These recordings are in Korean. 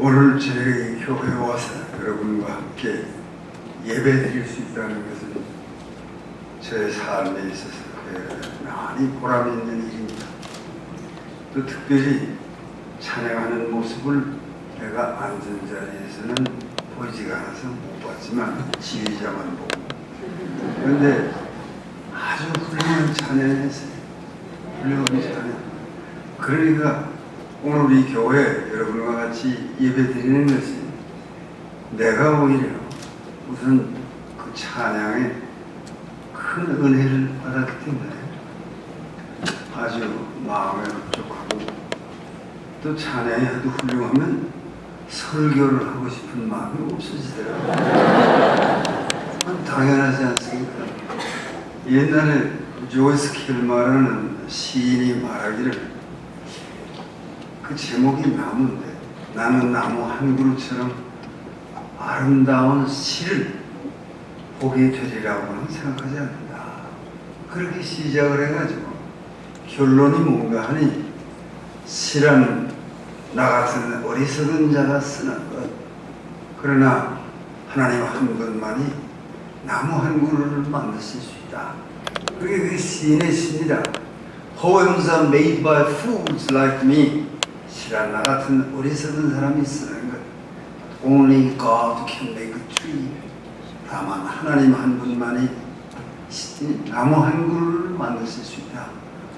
오늘 저희 교회에 와서 여러분과 함께 예배 드릴 수 있다는 것은 제 삶에 있어서 많이 보람 있는 일입니다. 또 특별히 찬양하는 모습을 내가 앉은 자리에서는 보이지가 않아서 못 봤지만 지휘자만 보고, 그런데 아주 훌륭한 찬양했어요. 훌륭한 찬양. 그러니까 오늘 이 교회 여러분과 같이 예배 드리는 것이 내가 오히려 우선 그 찬양에 큰 은혜를 받았기 때문에 아주 마음에 흡족하고, 또 찬양이 아주 훌륭하면 설교를 하고 싶은 마음이 없어지더라고요. 당연하지 않습니까? 옛날에 조이스 킬마라는 시인이 말하기를, 그 제목이 나무인데 나는 나무 한 그루처럼 아름다운 시를 보게 되리라고는 생각하지 않는다. 그렇게 시작을 해가지고 결론이 뭔가 하니, 시라는 나 같은 어리석은 자가 쓰는 것, 그러나 하나님 한 분만이 나무 한 그루를 만드실 수 있다. 그게 그 시인의 시입니다. Poems are made by fools like me. 시란 나 같은 어리석은 사람이 쓰는 것. Only God can make a tree. 다만 하나님 한 분만이 나무 한 그루를 만드실 수 있다.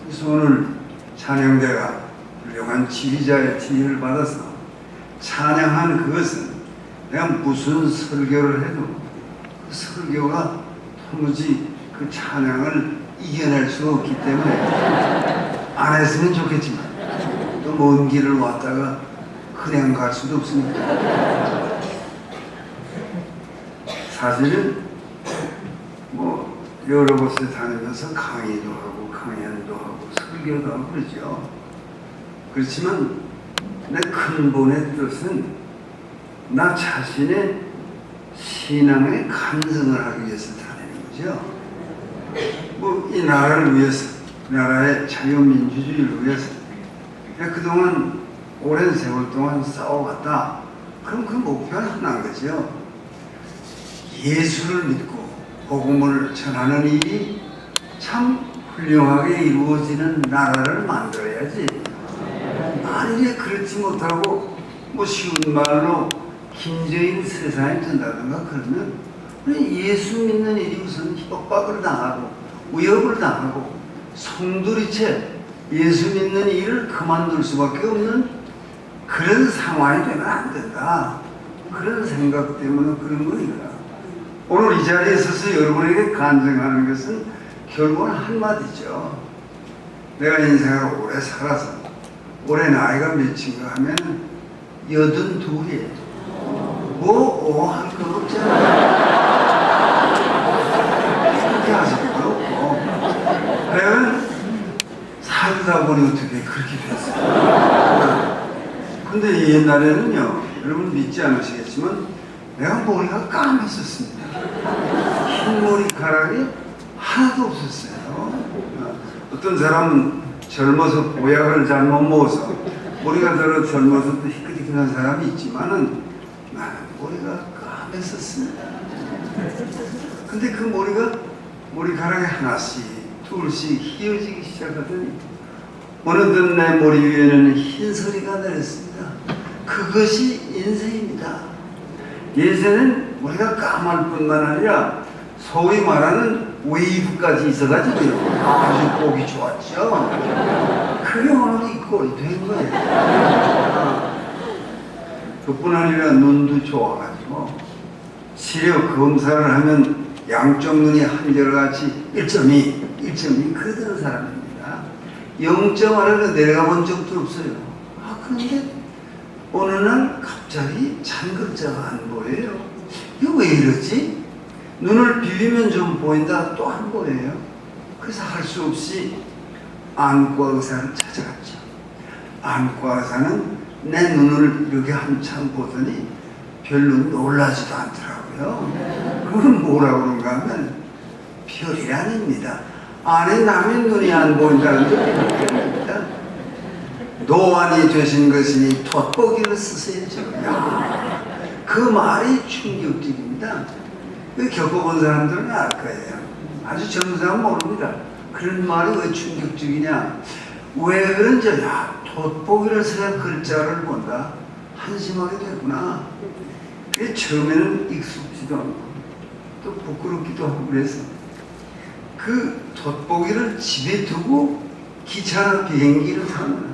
그래서 오늘 찬양대가 훌륭한 지휘자의 지휘를 받아서 찬양한 그것은 내가 무슨 설교를 해도 그 설교가 도무지 그 찬양을 이겨낼 수 없기 때문에 안 했으면 좋겠지만, 또 먼 길을 왔다가 그냥 갈 수도 없으니까. 사실은 뭐 여러 곳에 다니면서 강의도 하고 강연도 하고 설교도 하고 그러죠. 그렇지만 내 근본의 뜻은 나 자신의 신앙의 간증을 하기 위해서 다니는 거죠. 뭐 이 나라를 위해서, 나라의 자유민주주의를 위해서 내가 그동안 오랜 세월 동안 싸워왔다. 그럼 그 목표는 하나인 거죠. 예수를 믿고 복음을 전하는 일이 참 훌륭하게 이루어지는 나라를 만들어야지. 만일에 그렇지 못하고 뭐 쉬운 말로 김저인 세상에 든다든가 그러면 예수 믿는 일이 우선 협박을 당하고 위협을 당하고 송두리째 예수 믿는 일을 그만둘 수밖에 없는 그런 상황이 되면 안 된다. 그런 생각 때문에 그런 거니까 오늘 이 자리에 서서 여러분에게 간증하는 것은 결국은 한마디죠. 내가 인생을 오래 살아서, 올해 나이가 몇인가 하면 82이에요. 뭐 할 거 없잖아. 그렇게 하실 거 없고. 내가 살다 보니 어떻게 그렇게 됐어요. 근데 옛날에는요, 여러분 믿지 않으시겠지만 내가 머리가 까맸었습니다. 흰 머리카락이 하나도 없었어요. 어떤 사람은 젊어서 보약을 잘못 먹어서 머리가 들어 젊어서 또 희끗희끗한 사람이 있지만은 나는 머리가 까맸었습니다. 근데 그 머리카락이 하나씩 둘씩 휘어지기 시작하더니 어느덧 내 머리 위에는 흰소리가 내렸습니다. 그것이 인생입니다. 예전엔 머리가 까만 뿐만 아니라 소위 말하는 웨이브까지 있어가지고 아주 보기 좋았죠. 그게 오늘 이 꼴이 된 거예요. 그뿐 아니라 눈도 좋아가지고 시력 검사를 하면 양쪽 눈이 한결같이 1.2 그러던 사람입니다. 0.1로 내려가 본 적도 없어요. 그런데 어느 날 갑자기 찬글자가 안 보여요. 이거 왜 이러지? 눈을 비비면 좀 보인다, 또 안 보여요. 그래서 할 수 없이 안과 의사를 찾아갔죠. 안과 의사는 내 눈을 이렇게 한참 보더니 별로 놀라지도 않더라고요. 그건 뭐라고 그런가 하면 별이란입니다. 안에 남의 눈이 안 보인다는 게 별입니다. 노안이 되신 것이니 돋보기를 쓰세요. 야, 그 말이 충격적입니다. 그 겪어본 사람들은 알 거예요. 아주 젊은 사람은 모릅니다. 그런 말이 왜 충격적이냐? 왜 그런지, 야, 돋보기를 써야 글자를 본다. 한심하게 되구나. 그게 처음에는 익숙지도 않고 또 부끄럽기도 하고 그래서 그 돋보기를 집에 두고 기차나 비행기를 타면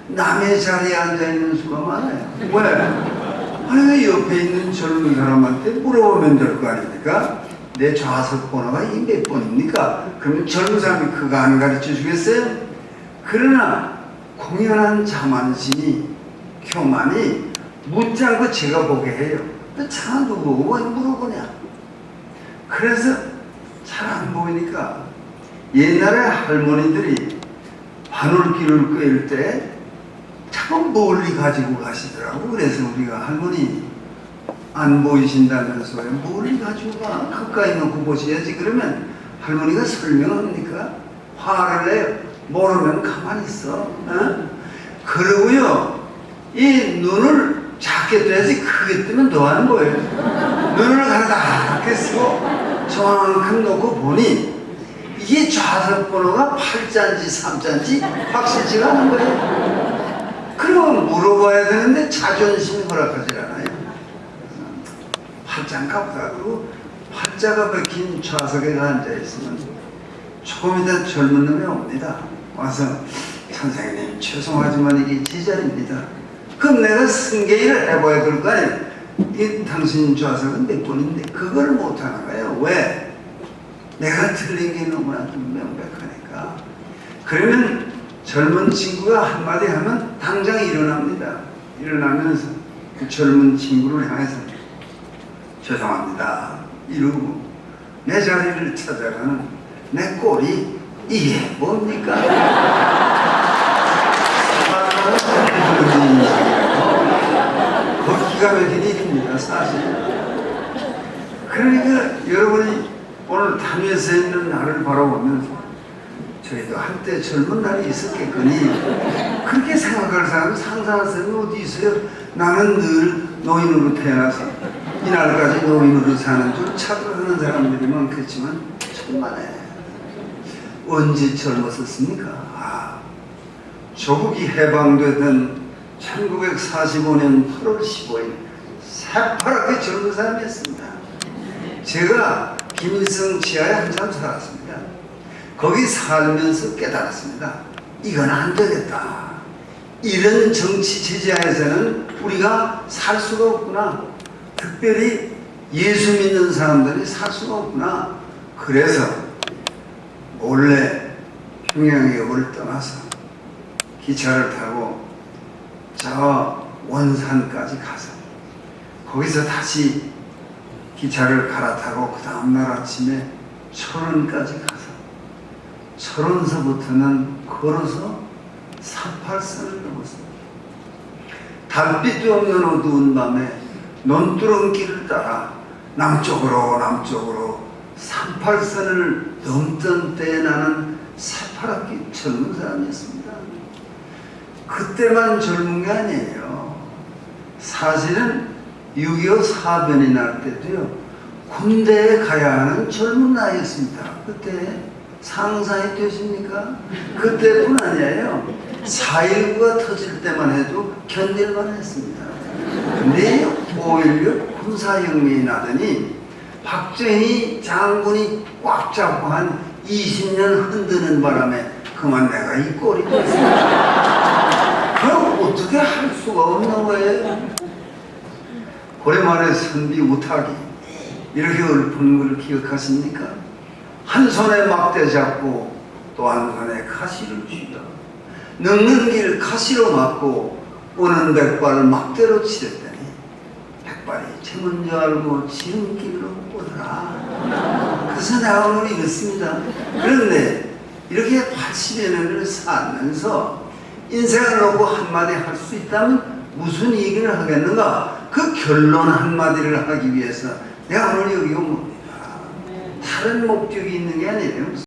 남의 자리에 앉아있는 수가 많아요. 왜? 아니, 왜 옆에 있는 젊은 사람한테 물어보면 될 거 아닙니까? 내 좌석 번호가 이 몇 번입니까? 그러면 젊은 사람이 그거 안 가르쳐 주겠어요? 그러나 공연한 자만심이 교만이 묻지 않고 제가 보게 해요. 차 누구 왜 물어보냐? 그래서 잘 안 보이니까 옛날에 할머니들이 바늘길을 꿰일 때 참 멀리 가지고 가시더라고. 그래서 우리가 할머니 안 보이신다면서 왜 멀리 가지고 가? 가까이 놓고 보셔야지. 그러면 할머니가 설명합니까? 화를 내요. 모르면 가만히 있어. 어? 그러고요, 이 눈을 작게 떠야지 크게 뜨면 더 하는 거예요. 눈을 가르다 쓰고 저만큼 놓고 보니 이게 좌석 번호가 8자인지 3자인지 확실치가 않은 거예요. 그러면 물어봐야 되는데 자존심이 허락하지 않아요. 8자인가 보다. 그리고 8자가 박힌 좌석에 앉아있으면 조금 이따 젊은 놈이 옵니다. 와서 선생님 죄송하지만 이게 제 자리입니다. 그럼 내가 승계를 해봐야 될 거 아니에요. 이 당신 좌석은 몇 번인데 그걸 못하는 거예요. 왜? 내가 틀린 게 너무나 좀 명백하니까. 그러면 젊은 친구가 한마디 하면 당장 일어납니다. 일어나면서 그 젊은 친구를 향해서 죄송합니다 이러고 내 자리를 찾아가는 내 꼴이 이게 뭡니까? 기가 막힌 일입니다, 사실. 그러니까 여러분이 오늘 담에서 있는 나를 바라보면서 저희도 한때 젊은 날이 있었겠거니 그렇게 생각할 사람은 상상할 사람이 어디 있어요? 나는 늘 노인으로 태어나서 이날까지 노인으로 사는 줄 착각하는 사람들이 많겠지만 천만에 언제 젊었었습니까? 아, 조국이 해방되던 1945년 8월 15일 새파랗게 젊은 사람이었습니다. 제가 김일성 지하에 한참 살았습니다. 거기 살면서 깨달았습니다. 이건 안 되겠다. 이런 정치 체제하에서는 우리가 살 수가 없구나. 특별히 예수 믿는 사람들이 살 수가 없구나. 그래서 몰래 평양역을 떠나서 기차를 타고 저 원산까지 가서 거기서 다시 기차를 갈아타고 그 다음날 아침에 철원까지 가서 철원서부터는 걸어서 38선을 넘었습니다. 달빛도 없는 어두운 밤에 논두렁길을 따라 남쪽으로 38선을 넘던 때에 나는 새파랗게 젊은 사람이었습니다. 그때만 젊은 게 아니에요. 사실은 6.25 사변이 날 때도요, 군대에 가야 하는 젊은 나이였습니다. 그때 상상이 되십니까? 그때뿐 아니에요. 4.19가 터질 때만 해도 견딜만 했습니다. 근데 5.16 군사혁명이 나더니 박정희 장군이 꽉 잡고 한 20년 흔드는 바람에 그만 내가 이 꼴이 됐습니다. 그럼 어떻게 할 수가 없는 거예요? 오랜만에 선비 우탁이 이렇게 읊은 걸 기억하십니까? 한 손에 막대 잡고 또 한 손에 가시를 쥐다. 늙는 길 가시로 막고 오는 백발 막대로 치랬더니 백발이 제 먼저 알고 지름길로 오더라. 그래서 내가 오늘 이렇습니다. 그런데 이렇게 80여 년을 살면서 인생을 놓고 한마디 할 수 있다면 무슨 얘기를 하겠는가? 그 결론 한마디를 하기 위해서 내가 오늘 여기 온 겁니다. 다른 목적이 있는 게 아니에요.